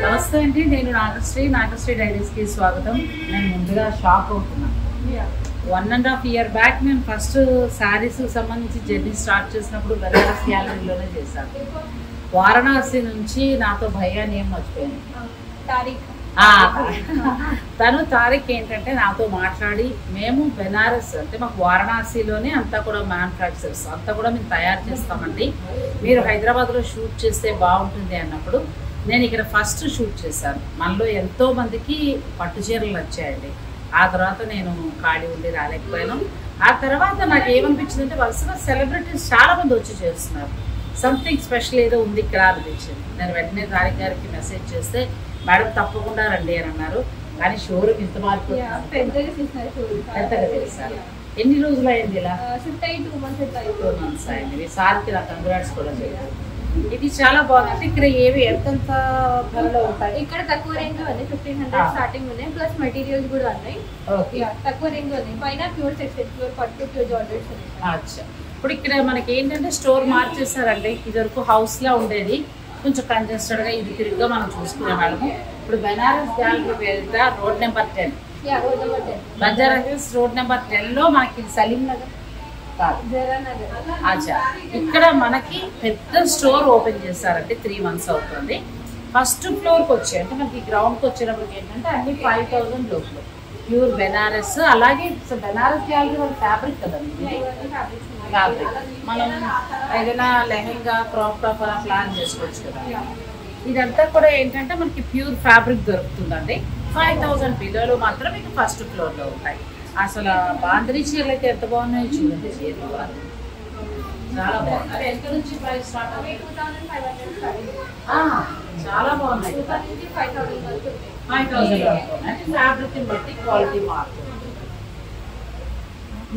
నమస్తే అండి, నేను నాగశ్రీ డైరీస్కి స్వాగతం. నేను ముందుగా షాక్ అవుతున్నాను. 1.5 year బ్యాక్ మేము ఫస్ట్ శారీస్ సంబంధించి జర్నీ స్టార్ట్ చేసినప్పుడు బెనారస్ గ్యాలరీలోనే చేశాను. వారణాసి నుంచి నాతో భయ్యా నేమ్ మర్చిపోయాను, తను తారీఖ్ ఏంటంటే నాతో మాట్లాడి మేము బెనారస్ అంటే మాకు వారణాసిలోనే అంతా కూడా మ్యానుఫ్యాక్చర్స్ అంతా కూడా మేము తయారు చేస్తామండి, మీరు హైదరాబాద్లో షూట్ చేస్తే బాగుంటుంది అన్నప్పుడు నేను ఇక్కడ ఫస్ట్ షూట్ చేశాను. మనలో ఎంతో మందికి పట్టు చీరలు వచ్చాయండి. ఆ తర్వాత నేను ఖాళీ ఉండి రాలేకపోయాను. ఆ తర్వాత నాకు ఏమనిపించింది అంటే వరుసగా సెలబ్రిటీస్ చాలా మంది వచ్చి చేస్తున్నారు, సంథింగ్ స్పెషల్ ఏదో ఉంది ఇక్కడ అనిపించింది. నేను వెంటనే తారీఖు గారికి మెసేజ్ చేస్తే మేడం తప్పకుండా రండి అని అన్నారు. కానీ షోరూమ్ ఇంత మార్పు పెద్దగా చేశారు. ఎన్ని రోజులు అయింది ఇలా? 2 months అయింది. మీ సార్కి నాకు కంగ్రాట్స్ కూడా చేయాలి. ఇది చాలా బాగుంది. అంటే ఇక్కడ ఏవి ఎంతెంత ధరలో ఉంటాయి? ఇక్కడ తక్కువ రేంజ్ లో 1500 స్టార్టింగ్ ఉన్నాయి, ప్లస్ మెటీరియల్స్ కూడా ఉన్నాయి. తక్కువ రేంజ్ లో ఉన్నాయి. పైన ప్యూర్ సెక్షన్, ప్యూర్ పట్టు, ప్యూర్ జార్జెట్స్. అచ్చా, ఇప్పుడు ఇక్కడ మనకి ఏంటంటే స్టోర్ మార్చేస్తారండి. ఇది వరకు హౌస్ లా ఉండేది, కొంచెం కంజెస్టెడ్ గా ఇది తిరిగ్గా మనం చూసుకునే వాళ్ళము. ఇప్పుడు బెనారస్ గ్యాలరీ వెళ్తా road number 10, Banjara hills road number 10 లో మనకి సలీం నగర్ అచ్చా, ఇక్కడ మనకి పెద్ద స్టోర్ ఓపెన్ చేస్తారంటే 3 months అవుతుంది. ఫస్ట్ ఫ్లోర్కి వచ్చాయి అంటే మనకి గ్రౌండ్కి వచ్చేటప్పటికి ఏంటంటే అన్ని 5000 లోపల ప్యూర్ బెనారస్. అలాగే బెనారస్ గ్యాలరీ వాళ్ళ ఫ్యాబ్రిక్ కదండి, ఫ్యాబ్రిక్ మనం ఏదైనా లెహంగా క్రాప్ టాప్ అలా ప్లాన్ చేసుకోవచ్చు కదా. ఇదంతా కూడా ఏంటంటే మనకి ప్యూర్ ఫ్యాబ్రిక్ దొరుకుతుందండి. 5000 బిలోలు మాత్రం మీకు ఫస్ట్ ఫ్లోర్లో ఉంటాయి. అసలు బాంధనీ చీరలు అయితే ఎంత బాగున్నాయో చూడండి. చీరలు చాలా బాగున్నాయి. ఎంత నుంచి ప్రైస్ స్టార్ట్ అవుతుంది? 2500 చాలా బాగున్నాయి. 5000 అంటే ఫ్యాబ్రిక్ బట్టి క్వాలిటీ మారుతుంది.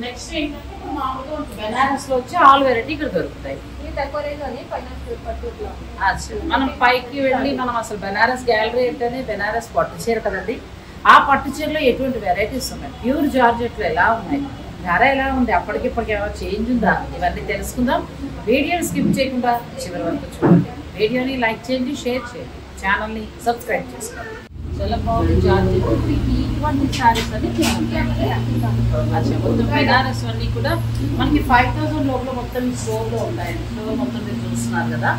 నెక్స్ట్ ఏంటంటే మామూలుగా బెనారస్ లో వచ్చి ఆల్ వెరైటీ ఇక్కడ దొరుకుతాయి. మనం పైకి వెళ్ళి మనం అసలు బెనారస్ గ్యాలరీ ఏంటనే బెనారస్ పట్టు చీర కదండి. ఆ పట్టు చీరలో ఎటువంటి వెరైటీస్ ఉన్నాయి, ప్యూర్ జార్జెట్లు ఎలా ఉన్నాయి, ధర ఎలా ఉంది, అప్పటికిప్పటికి ఏమైనా చేంజ్ ఉందా, ఇవన్నీ తెలుసుకుందాం. వీడియోని స్కిప్ చేయకుండా చివరి వరకు చూడండి. వీడియోని లైక్ చేయండి, షేర్ చేయండి, ఛానల్ని సబ్స్క్రైబ్ చేసుకోండి. చాలా బాగుంది జార్జెట్. ఇటువంటి శారీస్ అన్ని మొత్తం బెనారస్ అన్నీ కూడా మనకి 5000 లోపల మొత్తం స్టోర్లో ఉంటాయండి. స్టోర్ మొత్తం మీరు చూస్తున్నారు కదా.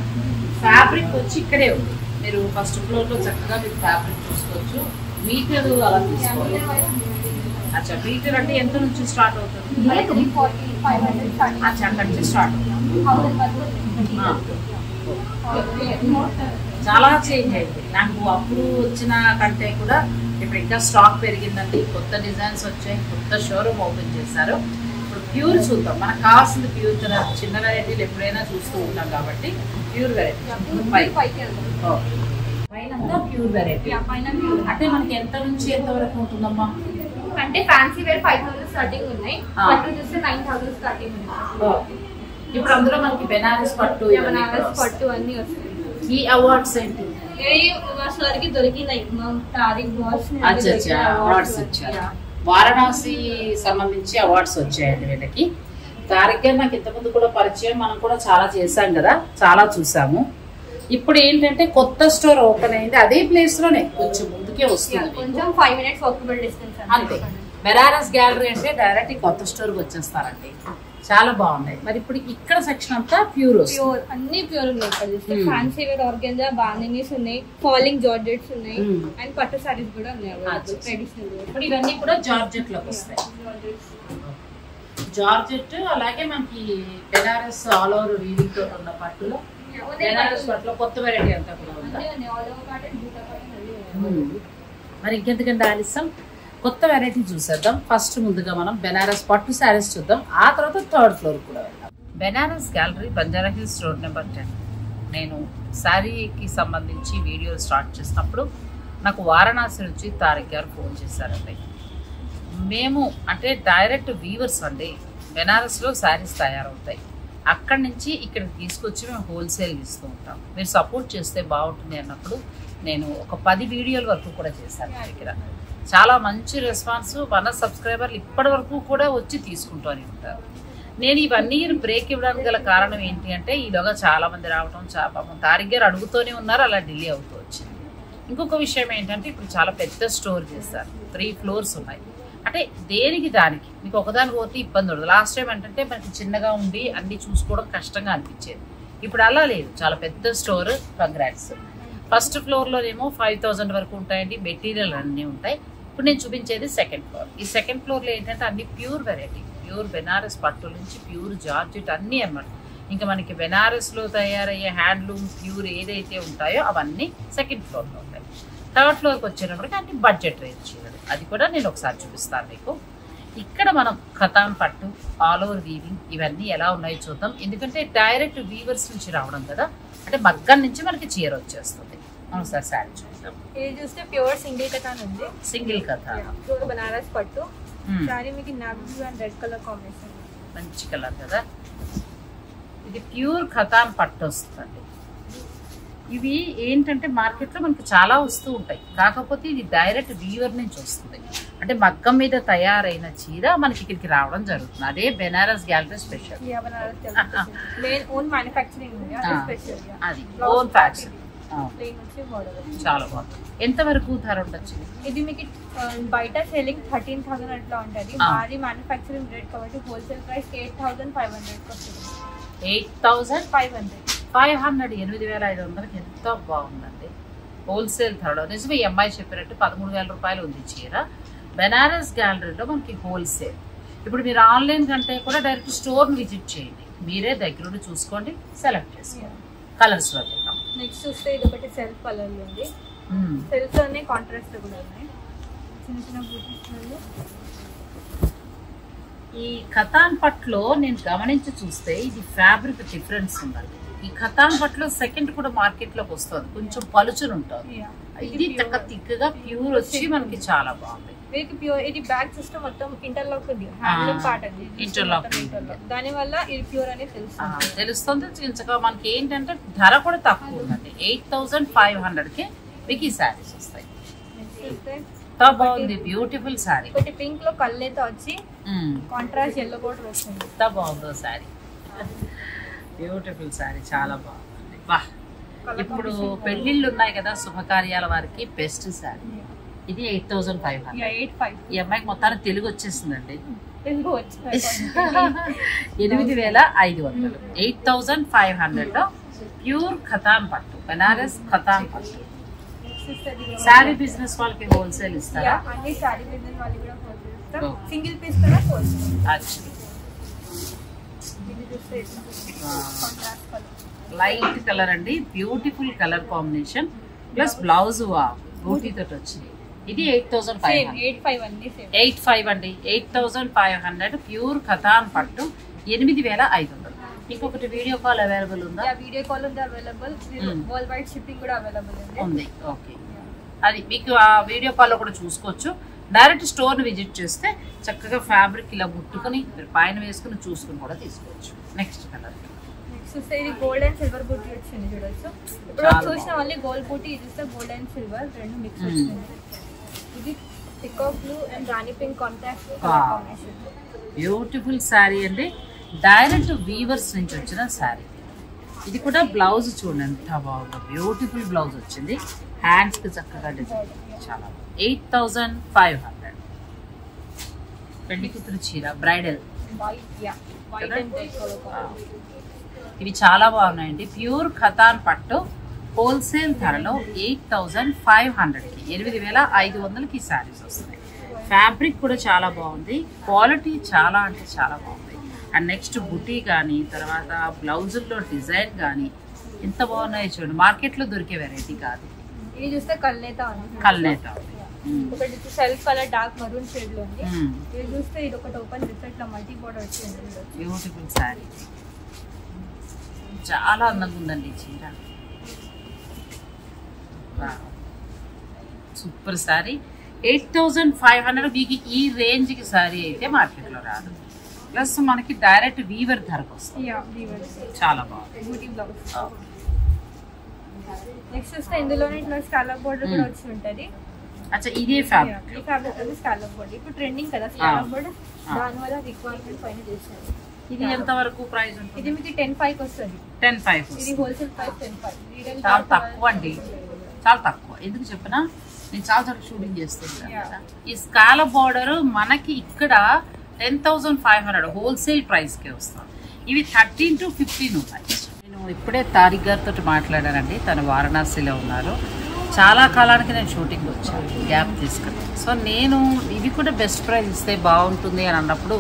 ఫ్యాబ్రిక్ వచ్చి ఇక్కడే ఉంది, మీరు ఫస్ట్ ఫ్లోర్లో చక్కగా మీరు ఫ్యాబ్రిక్ చూసుకోవచ్చు. మీటర్ అలా తీసుకోవాలి. అచ్చా, మీటర్ అంటే ఎంత నుంచి స్టార్ట్ అవుతుంది? అచ్చా, అక్కడి నుంచి స్టార్ట్ అవుతుంది. చాలా చేంజ్ అయింది. నాకు అప్పుడు వచ్చిన కంటే కూడా ఇప్పుడు ఇంకా స్టాక్ పెరిగిందండి. కొత్త డిజైన్స్ వచ్చాయి, కొత్త షోరూమ్ ఓపెన్ చేశారు. ఇప్పుడు ప్యూర్ చూద్దాం, మనకు కావాల్సింది ప్యూర్ కదా. చిన్న వెరైటీలు ఎప్పుడైనా చూస్తూ ఉంటాం కాబట్టి ప్యూర్ వెరైటీ పైన ప్యూర్ వెరైటీ. అంటే మనకి ఎంత నుంచి ఎంత వరకు ఉంటుందమ్మా? అంటే ఫ్యాన్సీ వేర్ 5000 స్టార్టింగ్ ఉన్నాయి, పట్టు చూస్తే 9000 స్టార్టింగ్ ఉన్నాయి. ఇప్పుడు అందులో మనకి బెనారస్ పట్టు అన్ని వస్తాయి. ఈ అవార్డ్స్ ఏంటి? దొరికినాయి. అవార్డ్స్ వచ్చారు. వారణాసి సంబంధించి అవార్డ్స్ వచ్చాయండి వీళ్ళకి. తారీఖు గారు నాకు ఇంతకుముందు కూడా పరిచయం, మనం కూడా చాలా చేశాం కదా, చాలా చూసాము. ఇప్పుడు ఏంటంటే కొత్త స్టోర్ ఓపెన్ అయింది, అదే ప్లేస్ లోనే కొంచెం ముందుకే వస్తుంది, కొంచెం 5 minutes వాకబుల్ డిస్టెన్స్ అంతే. బెనారస్ గ్యాలరీ అంటే డైరెక్ట్ కొత్త స్టోర్ కి వచ్చేస్తారండి. చాలా బాగున్నాయి. మరి ఇప్పుడు ఇక్కడ సెక్షన్ అంతా ప్యూర్ అన్ని ప్యూర్ ఉన్నాయి. ఫ్యాన్సీ వేర్ ఆర్గెంజా బాందినీస్ ఉన్నాయి, ఫాలింగ్ జార్జెట్స్ ఉన్నాయి, అండ్ పట్టు సారీస్ కూడా ఉన్నాయి ట్రెడిషనల్. ఇప్పుడు ఇవన్నీ కూడా జార్జెట్ లోకి వస్తాయి. జార్జెట్ అలాగే మనకి బెనారస్ ఆల్ ఓవర్ వీవింగ్ తో ఉన్న పట్టులో బెనారస్ పట్టులో కొత్త వెరైటీ అంతా కూడా ఉందా? మరి ఇంకెందుకంటే ఆలస్యం, కొత్త వెరైటీ చూసేద్దాం. ఫస్ట్ ముందుగా మనం బెనారస్ పట్టు శారీస్ చూద్దాం, ఆ తర్వాత 3rd ఫ్లోర్ కూడా వెళ్దాం. Benares gallery, Banjara hills road number 10. నేను శారీకి సంబంధించి వీడియో స్టార్ట్ చేసినప్పుడు నాకు వారణాసి నుంచి తారీఖు గారు ఫోన్ చేశారండి. మేము అంటే డైరెక్ట్ వీవర్స్ అండి, బెనారస్లో శారీస్ తయారవుతాయి, అక్కడి నుంచి ఇక్కడ తీసుకొచ్చి మేము హోల్సేల్ ఇస్తూ ఉంటాం, మీరు సపోర్ట్ చేస్తే బాగుంటుంది అన్నప్పుడు నేను ఒక 10 వీడియోల వరకు కూడా చేశాను. దగ్గర చాలా మంచి రెస్పాన్స్, మన సబ్స్క్రైబర్లు ఇప్పటి వరకు కూడా వచ్చి తీసుకుంటూనే ఉంటారు. నేను ఈ 1 year బ్రేక్ ఇవ్వడానికి గల కారణం ఏంటి అంటే ఈలోగా చాలా మంది రావడం పాపం తారిక్ గారు అడుగుతూనే ఉన్నారు, అలా డిలే అవుతూ వచ్చింది. ఇంకొక విషయం ఏంటంటే ఇప్పుడు చాలా పెద్ద స్టోర్ చేస్తారు, 3 floors ఉన్నాయి. అంటే దేనికి దానికి మీకు ఒకదానికి పోతే ఇబ్బంది ఉండదు. లాస్ట్ టైం ఏంటంటే మనకి చిన్నగా ఉండి అన్ని చూసుకోవడం కష్టంగా అనిపించేది, ఇప్పుడు అలా లేదు, చాలా పెద్ద స్టోర్. కంగ్రాట్స్. ఫస్ట్ ఫ్లోర్లోనేమో 5000 వరకు ఉంటాయండి, మెటీరియల్ అన్నీ ఉంటాయి. ఇప్పుడు నేను చూపించేది సెకండ్ ఫ్లోర్. ఈ సెకండ్ ఫ్లోర్లో ఏంటంటే అన్ని ప్యూర్ వెరైటీ, ప్యూర్ బెనారస్ పట్టు నుంచి ప్యూర్ జార్జెట్ అన్నీ అన్నమాట. ఇంకా మనకి బెనారస్లో తయారయ్యే హ్యాండ్లూమ్ ప్యూర్ ఏదైతే ఉంటాయో అవన్నీ సెకండ్ ఫ్లోర్లో ఉంటాయి. థర్డ్ ఫ్లోర్కి వచ్చేటప్పటికి అన్ని బడ్జెట్ రేంజ్ చీరలు, అది కూడా నేను ఒకసారి చూపిస్తాను మీకు. ఇక్కడ మనం ఖతాన్ పట్టు, ఆల్ ఓవర్ వీవింగ్ ఇవన్నీ ఎలా ఉన్నాయో చూద్దాం. ఎందుకంటే డైరెక్ట్ వీవర్స్ నుంచి రావడం కదా, అంటే మగ్గం నుంచి మనకి చీర వచ్చేస్తుంది. ఒకసారి శారీ చూద్దాం. ఇది చూస్తే ప్యూర్ సింగిల్ కథాన్ ఉంది, సింగిల్ ఖతాన్ ప్యూర్ బనారస్ పట్టు. శారీ మీకు navy blue and red colour combination, మంచి కలర్ కదా. ఇది ప్యూర్ ఖతాన్ పట్టు వస్తుంది. ఇవి ఏంటంటే మార్కెట్లో మనకి చాలా వస్తూ ఉంటాయి, కాకపోతే ఇది డైరెక్ట్ వీవర్ నుంచి వస్తుంది. అంటే మగ్గం మీద తయారైన చీర మనకి ఇక్కడికి రావడం జరుగుతుంది. అదే బెనారస్ గ్యాలరీ స్పెషల్, అది ఓన్ ఫ్యాక్టరీ. చాలా బాగుంది. ఎంత వరకు ధర ఉండొచ్చు? ఇది మీకు బయట సెల్లింగ్ 13,000 అట్లా ఉంటుంది, మాది మ్యానుఫ్యాక్చరింగ్ రేట్ కాబట్టి హోల్సేల్ ప్రైస్ 8,500 వస్తుంది. 8,500 8,500కి ఎంత బాగుందండి. హోల్సేల్ ధరలో నిజమే ఈ అమ్మాయి చెప్పినట్టు 13,000 రూపాయలు ఉంది చీర. బెనారస్ గ్యాలరీలో మనకి హోల్సేల్. ఇప్పుడు మీరు ఆన్లైన్ కంటే కూడా డైరెక్ట్ స్టోర్ని విజిట్ చేయండి, మీరే దగ్గరుండి చూసుకోండి, సెలెక్ట్ చేసుకోండి. కలర్స్ లో వెళ్దాం. నెక్స్ట్ చూస్తే ఇది ఒకటి సెల్ఫ్ కలర్ ఉంది, సెల్ఫ్ లోనే కాంట్రాస్ట్ కూడా ఉన్నాయి, చిన్న చిన్న బూటీస్. ఈ ఖతాన్ పట్లో నేను గమనించి చూస్తే ఇది ఫ్యాబ్రిక్ డిఫరెన్స్ ఉందండి. ఈ ఖతాన్ పట్లో సెకండ్ కూడా మార్కెట్ లోకి వస్తుంది, కొంచెం పలుచుని ఉంటుంది. ఇది తిక్కగా ప్యూర్ వచ్చి మనకి చాలా బాగుంది. ప్యూర్ ఇది బ్యాక్ సిస్టమ్ మొత్తం ఇంటర్లాక్ ఉంది, హ్యాండ్లూమ్ పార్ట్ అది ఇంటర్లాక్. దాని వల్ల ఇది ప్యూర్ అనేది తెలుస్తుంది. చిన్నగా మనకి ఏంటంటే ధర కూడా తక్కువ ఉందండి, 8,500కి మీకు ఈ శారీస్ వస్తాయి. బాగుంది, బ్యూటిఫుల్ శారీ. ఒకటి పింక్ లో కళ్ళేతో వచ్చి కాంట్రాస్ట్ ఎల్లో బోర్డర్ వస్తుంది. ఎంత బాగుందో శారీ, బ్యూటిఫుల్ శారీ, చాలా బాగుంది. బా, ఇప్పుడు పెళ్లిళ్ళు ఉన్నాయి కదా, శుభకార్యాల వారికి బెస్ట్ శారీ. ఇది 8,500. ఈ అమ్మాయికి మొత్తానికి తెలుగు వచ్చేసిందండి, 8,500. 8,500 ప్యూర్ ఖతాన్ పట్టు, బెనారస్ ఖతాన్ పట్టు. శారీ బిజినెస్ వాళ్ళకి హోల్సేల్ ఇస్తారా? అన్ని శారీ బిజినెస్ వాళ్ళకి కూడా హోల్సేల్ ఇస్తాం, సింగిల్ పీస్ కూడా హోల్సేల్. లైట్ కలర్ అండి, beautiful colour combination, plus blouse బూటీ తోటి వచ్చింది. ఇది 8,500. 8,500 అండి, 8,500 ప్యూర్ ఖతాన్ పట్టు, 8,500. ఇంకొకటి వీడియో కాల్ అవైలబుల్ ఉందా? వీడియో కాల్ ఉంది అవైలబుల్, వరల్డ్ వైడ్ షిప్పింగ్ కూడా అవైలబుల్ ఉంది. ఓకే, అది మీకు ఆ వీడియో కాల్లో కూడా చూసుకోవచ్చు. డైరెక్ట్ స్టోర్ని విజిట్ చేస్తే చక్కగా ఫ్యాబ్రిక్ ఇలా ముట్టుకుని పైన వేసుకుని చూసుకుని కూడా తీసుకోవచ్చు. నెక్స్ట్ కలర్ చూస్తే ఇది గోల్డ్ అండ్ సిల్వర్ బూటీ వచ్చింది, చూడొచ్చు. ఇప్పుడు చూసిన వాళ్ళు గోల్డ్ బూటీ, ఇది చూస్తే గోల్డ్ అండ్ సిల్వర్ రెండు మిక్స్ వచ్చింది. ఇది peacock blue and Rani pink contrast combination. Beautiful sari అండి, డైరెక్ట్ వీవర్స్ నుంచి వచ్చిన శారీ. ఇది కూడా బ్లౌజ్ చూడండి ఎంత బాగుంది, బ్యూటిఫుల్ బ్లౌజ్ వచ్చింది, హ్యాండ్స్ కి చక్కగా డిజైన్, చాలా 8,500. పెళ్లి కూతురు చీర, బ్రైడల్. ఇవి చాలా బాగున్నాయండి, ప్యూర్ ఖతాన్ పట్టు, హోల్సేల్ ధరలో 8,500కి 8,500కి శారీస్ వస్తాయి. ఫ్యాబ్రిక్ కూడా చాలా బాగుంది, క్వాలిటీ చాలా అంటే చాలా బాగుంది. అండ్ నెక్స్ట్ బుటీ కానీ, తర్వాత బ్లౌజుల్లో డిజైన్ కానీ ఎంత బాగున్నాయో చూడండి, మార్కెట్లో దొరికే వెరైటీ కాదు. ఇది చూస్తే కల్నేత ఒకటి self colour dark maroon shade లో ఉంది. ఇది చూస్తే ఇది ఒకటి ఓపెన్ చేస్తే ఇట్లా మల్టీ బోర్డర్ వచ్చింది, బ్యూటిఫుల్ శారీ, చాలా అందంగా ఉందండి ఈ చీర, సూపర్ శారీ. 8,500 మీకు ఈ రేంజ్ కి శారీ అయితే మార్కెట్ లో రాదు, ప్లస్ మనకి డైరెక్ట్ వీవర్ ధరకు వస్తుంది, చాలా బాగుంది. నెక్స్ట్ చూస్తే ఇందులోనే ఇట్లా స్కాలప్ బోర్డర్ కూడా వచ్చి ఉంటది. అచ్చా, ఇదే ఫ్యాబ్రిక్, ఈ ఫ్యాబ్రిక్ అది స్కాలప్ బోర్డర్. ఇప్పుడు ట్రెండింగ్ కదా స్కాలప్ బోర్డర్, దాని వల్ల రిక్వైర్మెంట్ పైన చేశారు. ఇది ఎంత వరకు ప్రైస్ ఉంటుంది? ఇది మీకు 10,500 వస్తుంది. 10,500. ఇది హోల్సేల్ ప్రైస్ 10,500. చాలా తక్కువ అండి, చాలా తక్కువ. ఎందుకు చెప్పినా నేను చాలా చోట్ల షూటింగ్ చేస్తున్నాను కదా. ఈ స్కాల బార్డర్ మనకి ఇక్కడ 10,500 హోల్సేల్ ప్రైస్కే వస్తాం. ఇవి 13 to 15 ఉన్నాయి. నేను ఇప్పుడే తారిక్ గారితో మాట్లాడానండి, తను వారణాసిలో ఉన్నారు. చాలా కాలానికి నేను షూటింగ్ వచ్చాను గ్యాప్ తీసుకుని. సో నేను ఇవి కూడా బెస్ట్ ప్రైస్ ఇస్తే బాగుంటుంది అని అన్నప్పుడు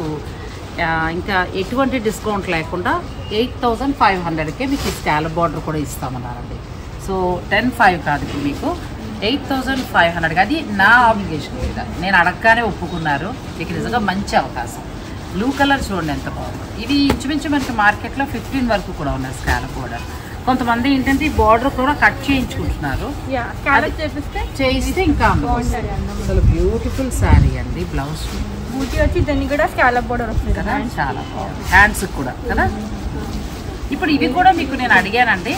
ఇంకా ఎటువంటి డిస్కౌంట్ లేకుండా 8,500కే మీకు ఈ స్కాలప్ బార్డర్ కూడా ఇస్తామన్నారండి. సో 10,500 కాదు మీకు 8,500. అది నా ఆబ్లిగేషన్ మీద నేను అడగగానే ఒప్పుకున్నారు. మీకు నిజంగా మంచి అవకాశం. బ్లూ కలర్ చూడండి ఎంత బాగుంది. ఇవి ఇంచుమించు మనకి మార్కెట్లో 15 వరకు కూడా ఉన్నాయి స్కాలప్ బార్డర్. కొంతమంది ఏంటంటే ఈ బార్డర్ కూడా కట్ చేయించుకుంటున్నారు, చేయిస్తే ఇంకా అసలు బ్యూటిఫుల్ శారీ అండి. బ్లౌజ్ బూటీ వచ్చి దాన్ని కూడా స్కాలప్ బార్డర్ వస్తుంది కదా, చాలా బాగుంది. హ్యాండ్స్ కూడా కదా. ఇప్పుడు ఇవి కూడా మీకు నేను అడిగానండి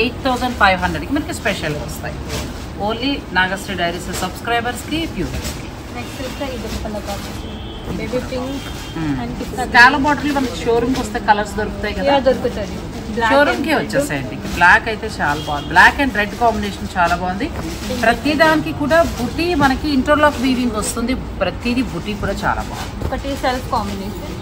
8,500కి మనకి స్పెషల్గా వస్తాయి. ఓన్లీ నాగశ్రీ డైరీస్ సబ్స్క్రైబర్స్కి ప్యూర్కి. స్కాలప్ బార్డర్లు మనకి షోరూమ్కి వస్తే కలర్స్ దొరుకుతాయి కదా, దొరుకుతుంది. షోరూమ్కే వచ్చేసాయండి. బ్లాక్ అయితే చాలా బాగుంది, బ్లాక్ అండ్ రెడ్ కాంబినేషన్ చాలా బాగుంది. ప్రతి దానికి కూడా బుటీ మనకి ఇంటర్లాక్ వీవింగ్ వస్తుంది. ప్రతిదీ బుటీ కూడా చాలా బాగుంది. ఒకటి సెల్ఫ్ కాంబినేషన్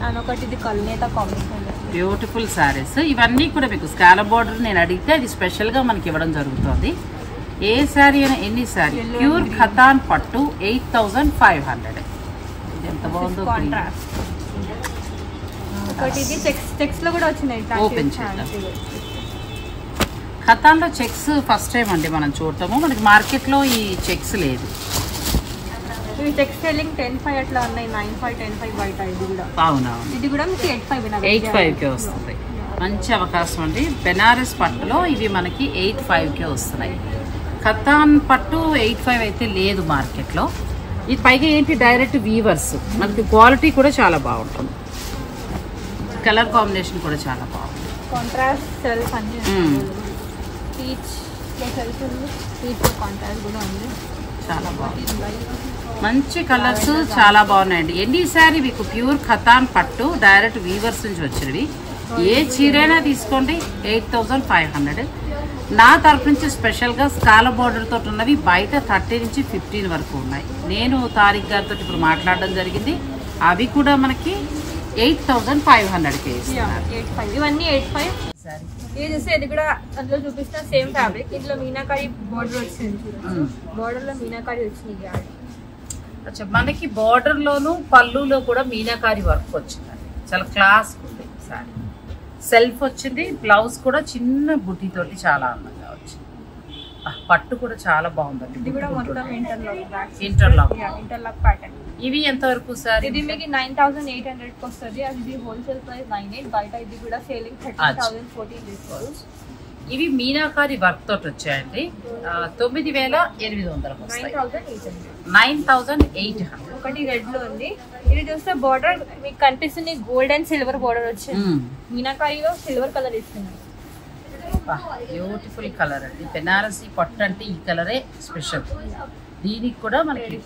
అండ్ ఒకటి ఇది కల్నేత కాంబినేషన్. బ్యూటిఫుల్ శారీస్ ఇవన్నీ కూడా మీకు స్కాలప్ బార్డర్ నేను అడిగితే అది స్పెషల్గా మనకి ఇవ్వడం జరుగుతుంది. ఏ శారీ అయినా ఎన్ని శారీ ప్యూర్ ఖతాన్ పట్టు 8,500. ఇది ఎంత బాగుందో. ఒకటి ఇది చెక్స్ లో కూడా వచ్చినాయి. ఓపెన్ చేద్దాం. ఖతాన్లో చెక్స్ ఫస్ట్ టైం అండి మనం చూడటము. మనకి మార్కెట్లో ఈ చెక్స్ లేదు. ఇవి చెక్స్ సెల్లింగ్ 10,500 అట్లా ఉన్నాయి. 9,500, 10,500 బయట. ఇది కూడా అవునవును. ఇది కూడా మీకు 8,500కే వస్తుంది. మంచి అవకాశం అండి. బెనారస్ పట్టులో ఇవి మనకి 8,500కే వస్తున్నాయి. ఖతాన్ పట్టు 8,500 అయితే లేదు మార్కెట్లో. ఇది పైగా ఏంటి డైరెక్ట్ వీవర్స్. మనకి క్వాలిటీ కూడా చాలా బాగుంటుంది. కలర్ కాంబినేషన్ కూడా చాలా బాగుంది. కాంట్రాస్ట్ సెల్ఫ్ అన్ని పీచ్ సెల్ఫ్ ఉంది, పీచ్ కాంట్రాస్ట్ కూడా ఉంది. చాలా బాగుంది. మంచి కలర్స్ చాలా బాగున్నాయండి. ఎన్ని శారీ మీకు ప్యూర్ ఖతాన్ పట్టు డైరెక్ట్ వీవర్స్ నుంచి వచ్చినవి. ఏ చీరైనా తీసుకోండి 8,500. నా తరఫు నుంచి స్పెషల్గా స్కాలప్ బార్డర్ తోటి ఉన్నవి బయట 30 నుంచి 15 వరకు ఉన్నాయి. నేను తారిక్ గారితో ఇప్పుడు మాట్లాడడం జరిగింది. అవి కూడా మనకి 8,500కే ఇస్తున్నారు. ఇవన్నీ 8,500. ఇది చూస్తే ఇది కూడా అందులో చూపిస్తున్న సేమ్ ఫ్యాబ్రిక్. ఇందులో మీనాకారి బార్డర్ వచ్చింది. బార్డర్ లో మీనాకారి వచ్చింది. అచ్చా, మనకి బార్డర్ లోను పళ్ళులో కూడా మీనాకారి వర్క్ వచ్చిందండి. చాలా క్లాస్ ఉంది సారీ. సెల్ఫ్ వచ్చింది. బ్లౌజ్ కూడా చిన్న బుట్టి తోటి చాలా అందంగా వచ్చింది. పట్టు కూడా చాలా బాగుందండి. ఇది కూడా మొత్తం ఇంటర్లాక్ ప్యాటర్న్. ఇవి ఎంత వరకు సార్? ఇది మీకు 9,800 కి వస్తుంది. అది ఇది హోల్సేల్ ప్రైస్ 9,800. బయట ఇది కూడా సేలింగ్ 13,014 తీసుకోవచ్చు. ఇవి మీనాకారి వర్క్ తోటి వచ్చాయండి. 9,800 వస్తాయి. 9,800. ఒకటి రెడ్ లో ఉంది. ఇది చూస్తే బార్డర్ మీకు కనిపిస్తుంది గోల్డ్ అండ్ సిల్వర్ బార్డర్ వచ్చింది. మీనాకారిలో సిల్వర్ కలర్ ఇస్తుంది. బ్యూటిఫుల్ కలర్ అండి. బెనారసి పట్టు అంటే ఈ కలరే స్పెషల్. దీనికి కూడా మనకి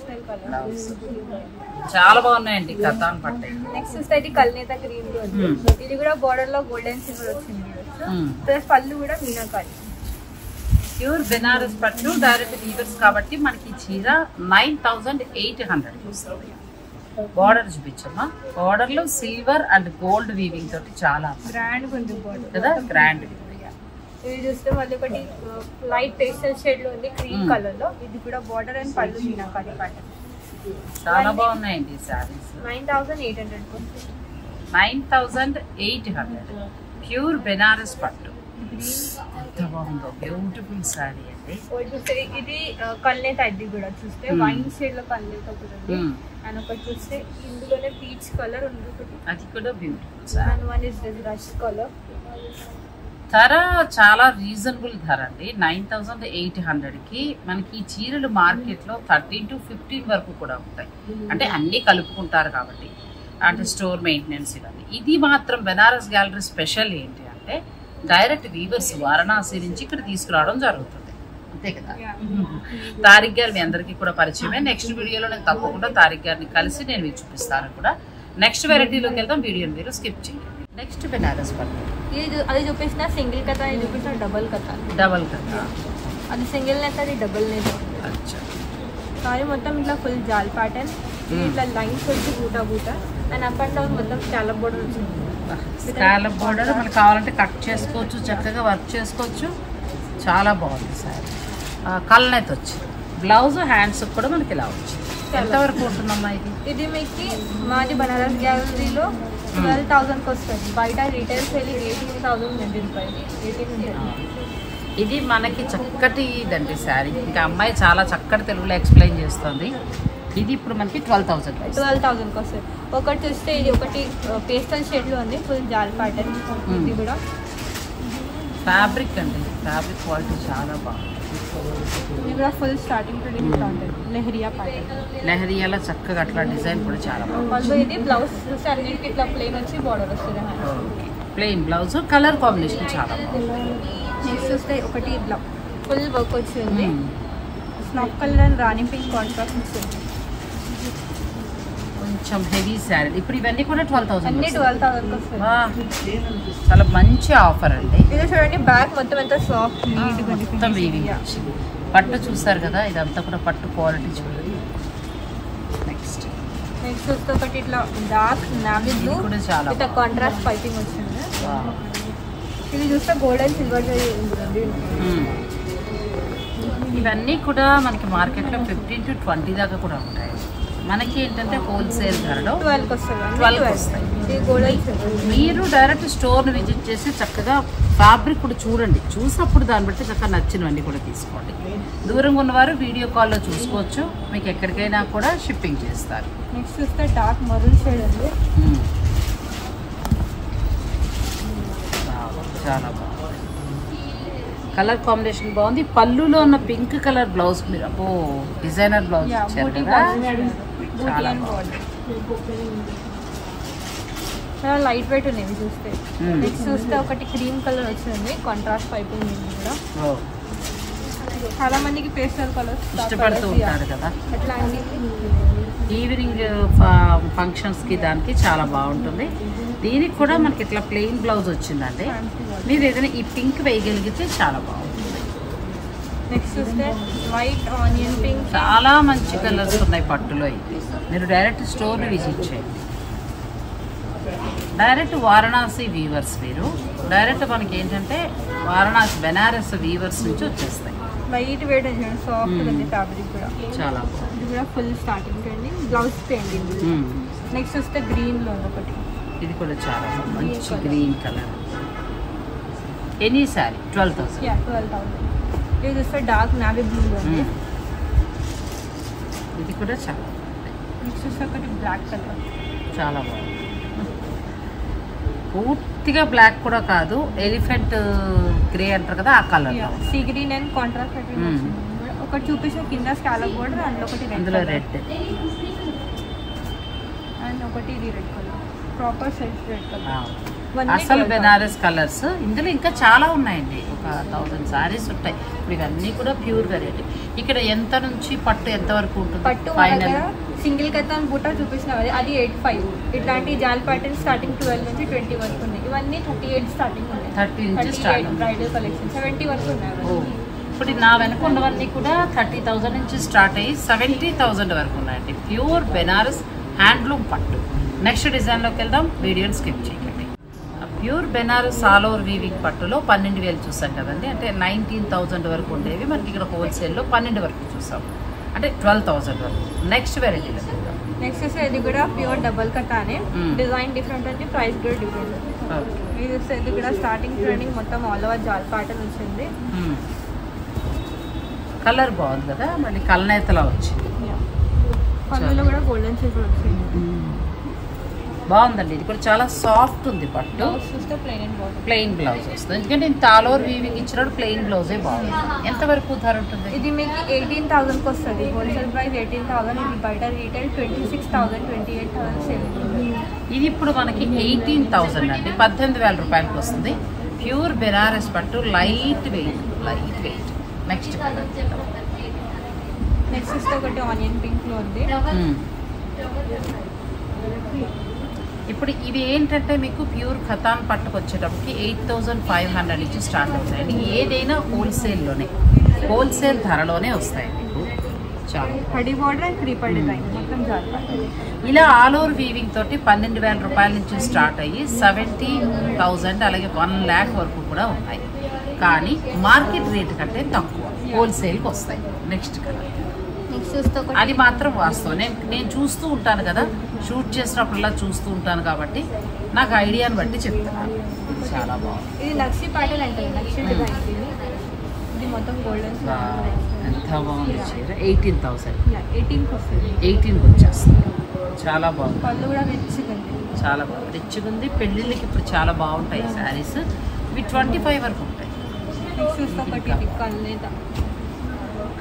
చాలా బాగున్నాయండి ఖతాన్ పట్టు. నెక్స్ట్ చూస్తే ఇది కల్నేత గ్రీన్ లో ఉంది. ఇది కూడా బార్డర్ లో గోల్డ్ అండ్ సిల్వర్ వచ్చింది. ప్లస్ పళ్ళు కూడా మీనాకారి. ప్యూర్ బెనారస్ పట్టు డైరెక్ట్ వీవర్స్ కాబట్టి మనకి చీర 9,800 వస్తుంది. బార్డర్ చూపించమ్మా. బార్డర్ లో సిల్వర్ అండ్ గోల్డ్ వీవింగ్ తోటి చాలా గ్రాండ్ ఉంది బార్డర్ కదా, గ్రాండ్. ఇది చూస్తే మళ్ళీ ఒకటి లైట్ పేస్టల్ షేడ్ లో ఉంది క్రీమ్ కలర్ లో. ఇది కూడా బార్డర్ అండ్ పళ్ళు మీనాకారి ప్యాటర్న్. చాలా బాగున్నాయండి సారీస్. 9,800. 9,800 ప్యూర్ బెనారస్ పట్టు. ఎంత బాగుందో, బ్యూటిఫుల్ సారీ అండి. చూస్తే ఇది కల్నేత. ఇది కూడా చూస్తే వైన్ షేడ్ లో కల్నేత కూడా ఉంది. అండ్ ఒకటి చూస్తే ఇందులోనే పీచ్ కలర్ ఉంది ఒకటి. అది కూడా beautiful. And one is this rush colour. ధర చాలా రీజనబుల్ ధర అండి. 9,800కి మనకి ఈ చీరలు మార్కెట్లో 13 to 15 వరకు కూడా ఉంటాయి. అంటే అన్నీ కలుపుకుంటారు కాబట్టి, అంటే స్టోర్ మెయింటెనెన్స్ ఇవన్నీ. ఇది మాత్రం బెనారస్ గ్యాలరీ స్పెషల్ ఏంటి అంటే డైరెక్ట్ వీవర్స్ వారణాసి నుంచి ఇక్కడ తీసుకురావడం జరుగుతుంది. అంతే కదా. తారిక్ గారు మీ అందరికీ కూడా పరిచయమే. నెక్స్ట్ వీడియోలో నేను తప్పకుండా తారిక్ గారిని కలిసి నేను మీకు చూపిస్తాను కూడా. నెక్స్ట్ వెరైటీలోకి వెళ్దాం, వీడియోని మీరు స్కిప్ చేయండి. నెక్స్ట్ బెనారస్ పట్టు, ఇది అది చూపించిన సింగిల్ కథ, ఇది చూపించిన డబల్ కథ. డబల్ కథ, అది సింగిల్ నెట్, అది డబుల్ నెట్. అచ్చా. సారీ మొత్తం ఇట్లా ఫుల్ జాల్ ప్యాటర్న్, ఇట్లా లైన్స్ వచ్చి బూటా బూటా అండ్ అప్ అండ్ డౌన్ మొత్తం స్కాలప్ బోర్డర్ వచ్చింది. స్కాలప్ బోర్డర్ మనకు కావాలంటే కట్ చేసుకోవచ్చు, చక్కగా వర్క్ చేసుకోవచ్చు. చాలా బాగుంది సారీ. కల్నెత్ వచ్చి బ్లౌజ్ హ్యాండ్స్ కూడా మనకి ఇలా వచ్చి ఎంతవరకు ఉంటుందమ్మా ఇది? ఇది మీకు మాది బనారస్ గ్యాలరీలో 12,000కి వస్తుంది. బయట రీటైల్ సేల్ 18,020 రూపాయలు. 18 ఇది మనకి చక్కటి ఇదండి శారీ. ఇంకా అమ్మాయి చాలా చక్కటి తెలుగులో ఎక్స్ప్లెయిన్ చేస్తుంది. ఇది ఇప్పుడు మనకి 12,000కి వస్తుంది. ఒకటి చూస్తే ఇది ఒకటి పేస్టల్ షేడ్లో ఉంది, ఫుల్ జాల్ ప్యాటర్న్. ఇది కూడా ఫ్యాబ్రిక్ అండి, ఫ్యాబ్రిక్ క్వాలిటీ చాలా బాగుంది. ఇది కూడా ఫుల్ స్టార్టింగ్ ఉంటుంది. లెహరియా ప్యాటర్న్, లెహరియాలో చక్కగా అట్లా డిజైన్ కూడా చాలా బాగుంది. ఇది బ్లౌజ్ చూస్తే అన్నిటికీ ఇట్లా ప్లెయిన్ వచ్చి బార్డర్ వస్తుంది. ప్లెయిన్ బ్లౌజ్, కలర్ కాంబినేషన్ చాలా బాగుంది. నెక్స్ట్ చూస్తే ఒకటి ఇట్లా ఫుల్ వర్క్ వచ్చింది, snap colour and Rani pink contrast వచ్చింది. కొంచెం హెవీ శారీ. ఇప్పుడు ఇవన్నీ కూడా 12,000, అన్ని 12,000కి వస్తుంది. చాలా మంచి ఆఫర్ అండి. ఇది చూడండి, బ్యాక్ మొత్తం ఎంత సాఫ్ట్ మొత్తం వీవింగ్ వచ్చింది. పట్టు చూసారు కదా, ఇదంతా కూడా పట్టు క్వాలిటీ చూడండి. నెక్స్ట్ చూస్తే ఒకటి ఇట్లా డార్క్ నావీ బ్లూ కూడా చాలా ఇట్లా కాంట్రాస్ట్ పైపింగ్ వచ్చింది. ఇది చూస్తే గోల్డ్ అండ్ సిల్వర్ ఇవన్నీ కూడా మనకి మార్కెట్లో 15 to 20 దాకా కూడా ఉంటాయి. మనకి ఏంటంటే హోల్సేల్ ధరలో 12 వస్తాయి. మీరు డైరెక్ట్ స్టోర్ని విజిట్ చేసి చక్కగా ఫ్యాబ్రిక్ కూడా చూడండి, చూసినప్పుడు దాన్ని బట్టి చక్కగా నచ్చినవన్నీ కూడా తీసుకోండి. దూరంగా ఉన్నవారు వీడియో కాల్లో చూసుకోవచ్చు, మీకు ఎక్కడికైనా కూడా షిప్పింగ్ చేస్తారు. నెక్స్ట్ చూస్తే డార్క్ మరూన్ షేడ్ అండి, చాలా బాగుంది. కలర్ కాంబినేషన్ బాగుంది. పళ్ళులో ఉన్న పింక్ కలర్ బ్లౌజ్ మీరు అబ్బో డిజైనర్ బ్లౌజ్ ఇచ్చారు కదా, చాలా బాగుంది. చాలా లైట్ వెయిట్ ఉన్నాయి చూస్తే. నెక్స్ట్ చూస్తే ఒకటి క్రీమ్ కలర్ వచ్చింది, కాంట్రాస్ట్ పైపింగ్ కూడా. చాలా మందికి పేస్టల్ కలర్స్ ఇష్టపడుతూ ఉంటారు కదా, ఎట్లా అండి ఈవినింగ్ ఫంక్షన్స్కి దానికి చాలా బాగుంటుంది. దీనికి కూడా మనకి ఇట్లా ప్లెయిన్ బ్లౌజ్ వచ్చిందండి. మీరు ఏదైనా ఈ పింక్ వేయగలిగితే చాలా బాగుంటుంది. నెక్స్ట్ చూస్తే వైట్ ఆనియన్ పింక్, చాలా మంచి కలర్స్ ఉన్నాయి పట్టులో. ఇది మీరు డైరెక్ట్ స్టోర్ని విజిట్ చేయండి. డైరెక్ట్ వారణాసి వీవర్స్, మీరు డైరెక్ట్ మనకి ఏంటంటే వారణాసి బెనారస్ వీవర్స్ నుంచి వచ్చేస్తాయి. వైట్ వెయిట్ సాఫ్ట్ ఉంది ఫ్యాబ్రిక్ కూడా, చాలా బాగుంది. ఇది కూడా ఫుల్ స్టార్టింగ్ అండి, బ్లౌజ్ పెయింటింగ్. నెక్స్ట్ వస్తే గ్రీన్లో ఒకటి, ఇది కూడా చాలా మంచి గ్రీన్ కలర్. ఎనీ శారీ 12,000. ఇది చూస్తే డార్క్ నావీ బ్లూలో ఉంది, ఇది కూడా చాలా బాగుంది. నెక్స్ట్ చూస్తే ఒకటి బ్లాక్ కలర్, చాలా బాగుంది. పూర్తిగా బ్లాక్ కూడా కాదు, ఎలిఫెంట్ గ్రే అంటారు కదా ఆ colour, sea green and contrast. ఒకటి చూపించిన కింద స్కాలప్ బోర్డర్, అందులో ఒకటి అందులో రెడ్ అండ్ ఒకటి ఇది red colour, proper set red colour. అసలు బెనారస్ కలర్స్ ఇందులో ఇంకా చాలా ఉన్నాయండి, ఒక 1000 సారీస్ ఉంటాయి. ఇప్పుడు ఇవన్నీ కూడా ప్యూర్ వెరైటీ. ఇక్కడ ఎంత నుంచి పట్టు ఎంత వరకు ఉంటుంది? పట్టు ఫైనల్ సింగిల్ కథాన్ బూటా చూపించిన అది 85. ఇట్లాంటి జాల్ ప్యాటర్న్ స్టార్టింగ్ 12 నుంచి 20 వరకు ఉన్నాయి. ఇవన్నీ 38 స్టార్టింగ్ ఉన్నాయి, 30 నుంచి స్టార్టింగ్. బ్రైడల్ కలెక్షన్ 70 వరకు ఉన్నాయి. ఇప్పుడు నా వెనక ఉన్నవన్నీ కూడా 30,000 నుంచి స్టార్ట్ అయ్యి 70,000 వరకు ఉన్నాయండి. ప్యూర్ బెనారస్ హ్యాండ్లూమ్ పట్టు. నెక్స్ట్ డిజైన్లోకి వెళ్దాం, వీడియోని స్కిప్ చేయండి. Pure Benares all over weaving పట్టులో 12,000 చూసాం కదండి, అంటే 19,000 వరకు ఉండేవి. మనకి ఇక్కడ హోల్సేల్లో 12 వరకు చూసాం, అంటే 12,000 వరకు. నెక్స్ట్ వెరైటీలో నెక్స్ట్ వస్తే ఇది కూడా ప్యూర్ డబల్ కటానే, డిజైన్ డిఫరెంట్ అండి, ప్రైస్ కూడా డిఫరెంట్. ఇది వస్తే ఇది కూడా స్టార్టింగ్ ట్రెండింగ్ మొత్తం ఆల్ ఓవర్ జాల్ ప్యాటర్న్ వచ్చింది. కలర్ బాగుంది కదా, మళ్ళీ కల్నేతలా వచ్చింది. పళ్ళులో కూడా గోల్డెన్ సిల్వర్ వచ్చింది, బాగుందండి. ఇది కూడా చాలా సాఫ్ట్ ఉంది పట్టు. ప్లెయిన్ బ్లౌజ్ వస్తుంది, ఎందుకంటే ఇంత ఆల్ ఓవర్ వీవింగ్ ఇచ్చినప్పుడు ప్లెయిన్ బ్లౌజే బాగుంది. ఎంతవరకు ధర ఉంటుంది? ఇది మీకు 18,000కి వస్తుంది, హోల్సేల్ ప్రైస్ 18,000. ఇది బయట రీటైల్ 26,000, 28,000 సేల్. ఇది ఇప్పుడు మనకి 18,000 అండి, 18,000 రూపాయలకి వస్తుంది. ప్యూర్ బెనారస్ పట్టు, light weight, light weight. Next next ఒకటి ఆనియన్ పింక్లో ఉంది, ఇప్పుడు ఇవి ఏంటంటే మీకు ప్యూర్ ఖతాన్ పట్టుకు వచ్చేటప్పటికి 8,500 నుంచి స్టార్ట్ అవుతాయండి. ఏదైనా హోల్సేల్లోనే హోల్సేల్ ధరలోనే వస్తాయి మీకు. చాలా కడి బార్డర్ అండ్ క్రీపర్ డిజైన్ మొత్తం జార్పాట్. ఇలా ఆల్ ఓవర్ వీవింగ్ తోటి 12,000 రూపాయల నుంచి స్టార్ట్ అయ్యి 70,000 అలాగే 1 lakh వరకు కూడా ఉన్నాయి. కానీ మార్కెట్ రేట్ కంటే తక్కువ హోల్సేల్కి వస్తాయి. నెక్స్ట్ కలర్ అది మాత్రం వాస్తవం. నేను చూస్తూ ఉంటాను కదా, షూట్ చేసినప్పుడల్లా చూస్తూ ఉంటాను కాబట్టి నాకు ఐడియాని బట్టి చెప్తున్నాను. ఇది చాలా బాగుంది. ఇది నక్షి ప్యాటర్న్ అంటే నక్షి డిజైన్. ఇది మొత్తం గోల్డెన్. ఎంత బాగుంది చీర. 18,000 18కి వస్తుంది. 18కి వచ్చేస్తుంది. చాలా బాగుంది. పళ్ళు కూడా రిచ్గా ఉంది. చాలా బాగుంది. రిచ్గా ఉంది. పెళ్ళిళ్ళకి ఇప్పుడు చాలా బాగుంటాయి శారీస్. ఇవి 25 వరకు ఉంటాయి.